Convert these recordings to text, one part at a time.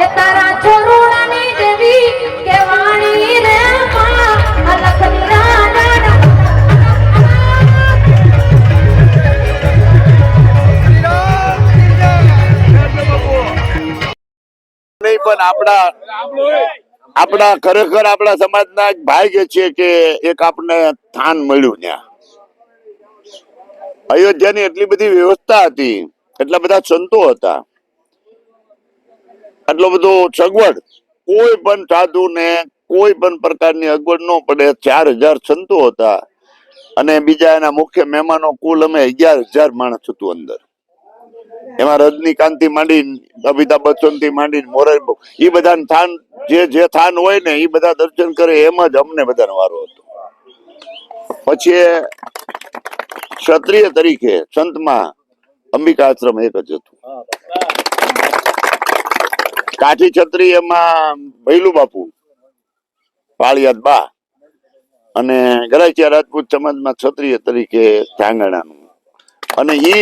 એ તારા છોરુડાની દેવી કે વાણી રે માં અલખની રાડા નહીં પણ આપણા ખરેખર આપણા સમાજના એક ભાગ્ય છે કે એક આપણને સ્થાન મળ્યું ત્યાં. અયોધ્યાની એટલી બધી વ્યવસ્થા હતી, એટલા બધા સંતો હતા, આટલો બધો સગવડ, કોઈ પણ સાધુ ને કોઈ પણ પ્રકારની અગવડ ન પડે. 4000 સંતો હતા અને બીજા એના મુખ્ય મહેમાનો કુલ અમે 11,000 માણસ હતું અંદર. એમાં રજનીકાંત થી માંડી, અમિતાભ બચ્ચન થી માંડી, મોરારી, એ બધા થાન જે થાન હોય ને એ બધા દર્શન કરે. એમ જ અમને બધાનો વારો હતો. પછી ક્ષત્રિય તરીકે સંતમાં અંબિકા આશ્રમ એક જ હતું. કાઠી ક્ષત્રિય એમાં ભૈલું બાપુ, પાળિયાદ બા અને ગરાસિયા રાજપૂત સમાજમાં ક્ષત્રિય તરીકે ધાંગણાનું. અને એ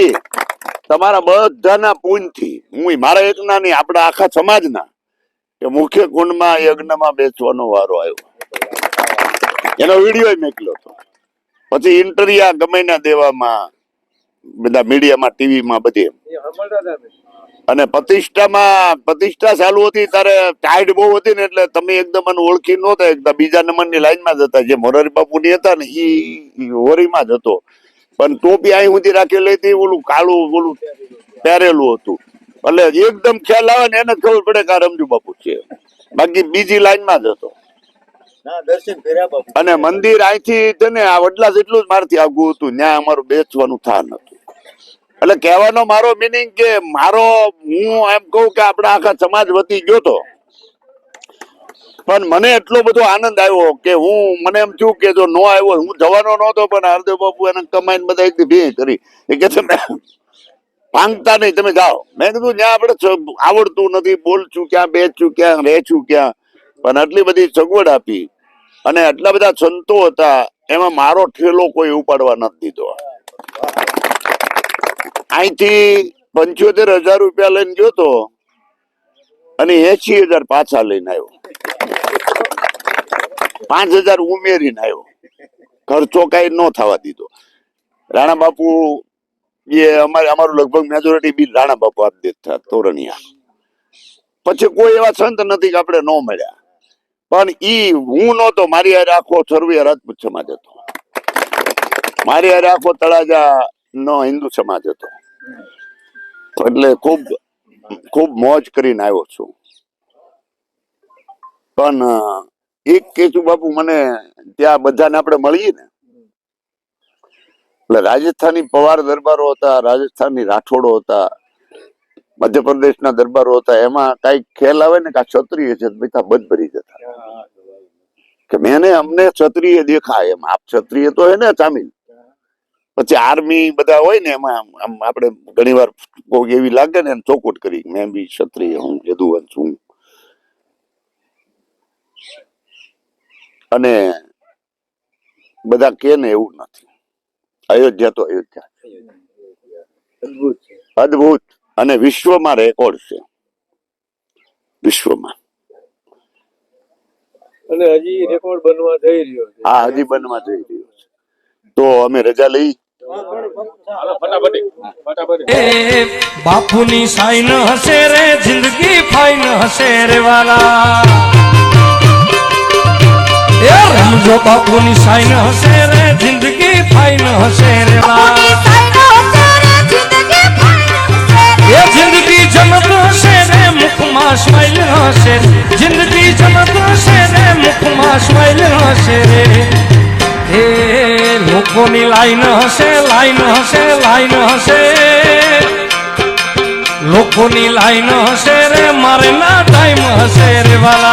તમારા બધાના પુણ્યથી, હું મારા એકના નહીં, આપણા આખા સમાજના, કે મુખ્ય કુંડમાં યજ્ઞમાં બેસવાનો વારો આવ્યો. એનો વિડીયો મેકલ્યો હતો. પછી ઇન્ટરવ્યુ ગમે ના દેવામાં, બધા મીડિયામાં, ટીવીમાં, બધે. અને પ્રતિષ્ઠા ચાલુ હતી ત્યારે ટાઈડ બહુ હતી ને, એટલે તમે એકદમ ઓળખી નહોતા એકદમ. બીજા નંબરની લાઈનમાં જ હતા. જે મોરારી બાપુની હતા ને એ હોરીમાં જ હતો, પણ ટોપી અહીં સુધી રાખેલી હતી, ઓલું કાળું ઓલું પહેરેલું હતું. એટલે એકદમ ખ્યાલ આવે ને એને જ ખબર પડે કે આ રમજુ બાપુ છે. બાકી બીજી લાઈનમાં જ હતો. અને મંદિર અહીંથી છે ને આ વડલા જેટલું જ મારથી આગું હતું. ત્યાં અમારું બેસવાનું સ્થાન હતું. એટલે કહેવાનો મારો મિનિંગ કે હું એમ કહું કે આપણા આખા સમાજ વધી ગયો તો, પણ મને એટલો બધો આનંદ આવ્યો કે મને એમ થયું કે જો નો આવ્યો, હું જવાનો નહોતો, પણ હરદેવ બાપુ એને કમાઈને બધા એક ભેગી કરી. એ કે તમે ભાંગતા નહીં, તમે જાઓ. મેં કીધું જ્યાં આપણે આવડતું નથી, બોલશું ક્યાં, બેસશું ક્યાં, રહેશું ક્યાં, પણ આટલી બધી સગવડ આપી અને આટલા બધા સંતો હતા. એમાં મારો ઠેલો કોઈ ઉપાડવા નથી દીધો. અહીંથી 75,000 રૂપિયા લઈને ગયો તો અને 80,000 પાછા લઈને આવ્યો. 5,000 ઉમેરીને આવ્યો. ખર્ચો કઈ ન થવા દીધો. રાણા બાપુ અમારું લગભગ મેજોરિટી બિલ રાણા બાપુ આપી દેતા તોરણિયા. પછી કોઈ એવા સંત નથી કે આપણે ન મળ્યા. પણ હું નહોતો, મારી હારે આખો સર્વે રાજપૂત સમાજ હતો. મારી હારે આખો તળાજા નો હિન્દુ સમાજ હતો. એટલે ખૂબ ખૂબ મોજ કરીને આવ્યો છું. પણ એક કેશુ બાપુ મને ત્યાં બધાને આપણે મળીએ ને, એટલે રાજસ્થાની પવાર દરબારો હતા, રાજસ્થાનની રાઠોડો હતા, મધ્યપ્રદેશના દરબારો હતા. એમાં કઈક ખ્યાલ આવે ને કે આ ક્ષત્રિય છે, બધા બધ ભરી જતા કે અમને ક્ષત્રિય દેખાય. એમ આપ ક્ષત્રિય તો હે ને સામિલ. પછી આર્મી બધા હોય ને, એમાં આપણે ઘણી વાર કોઈ એવી લાગે ને ચોખવટ કરી, મેં બી ક્ષત્રિય હું, યદુવંશ છું. અને બધા કે ને એવું નથી. અયોધ્યા તો અયોધ્યા અદભુત અને વિશ્વમાં રેકોર્ડ છે. વિશ્વમાં. અને હજી રેકોર્ડ બનવા જઈ રહ્યો છે. હા, હજી બનવા જઈ રહ્યો છે. તો અમે રજા લઈ. બાપુની સાઈન હશે રે, જિંદગી ફાઈન હશે રે વાલા. રમજો બાપુની સાઈન હશે રે, જિંદગી ફાઈન હશે રે વાલા. એ જિંદગી જમત હશે રે, મુખમાં સ્માઈલ હશે. જિંદગી જમત હશે રે, મુખમાં સ્માઈલ હશે રે. એ લોકોની લાઈન હશે, લાઈન હશે, લાઈન હશે. લોકોની લાઈન હશે રે, મારે ના ટાઈમ હશે રે વાલા.